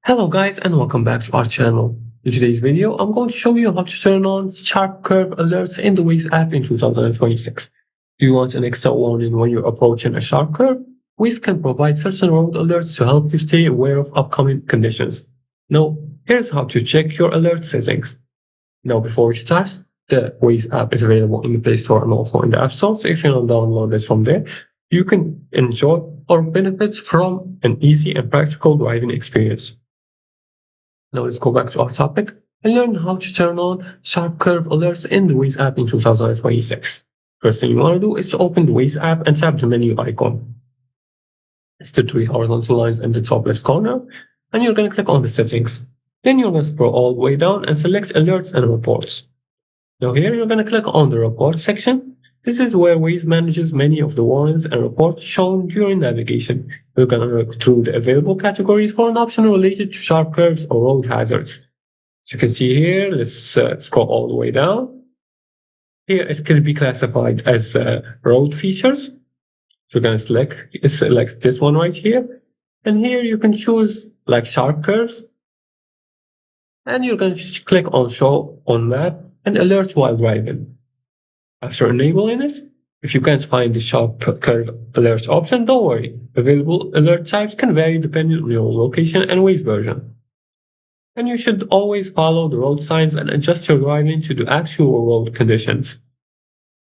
Hello guys and welcome back to our channel. In today's video, I'm going to show you how to turn on sharp curve alerts in the Waze app in 2026. Do you want an extra warning when you're approaching a sharp curve? Waze can provide certain road alerts to help you stay aware of upcoming conditions. Now, here's how to check your alert settings. Now, before we start, the Waze app is available in the Play Store and also in the App Store, so if you don't download this from there, you can enjoy or benefit from an easy and practical driving experience. Now let's go back to our topic and learn how to turn on sharp curve alerts in the Waze app in 2026. First thing you want to do is to open the Waze app and tap the menu icon. It's the three horizontal lines in the top left corner, and you're going to click on the settings. Then you're going to scroll all the way down and select alerts and reports. Now here you're going to click on the report section. This is where Waze manages many of the warnings and reports shown during navigation. We're going to look through the available categories for an option related to sharp curves or road hazards. As you can see here, let's scroll all the way down. Here it can be classified as road features. So we're going to select this one right here. And here you can choose like sharp curves. And you're going to click on show on map and alert while driving. After enabling it, if you can't find the sharp curve alert option, don't worry. Available alert types can vary depending on your location and Waze version. And you should always follow the road signs and adjust your driving to the actual road conditions.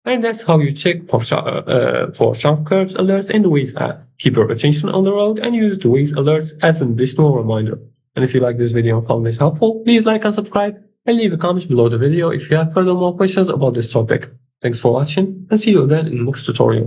And that's how you check for sharp curves alerts in the Waze app. Keep your attention on the road and use the Waze alerts as an additional reminder. And if you like this video and found this helpful, please like and subscribe and leave a comment below the video if you have further more questions about this topic. Thanks for watching and see you again in the next tutorial.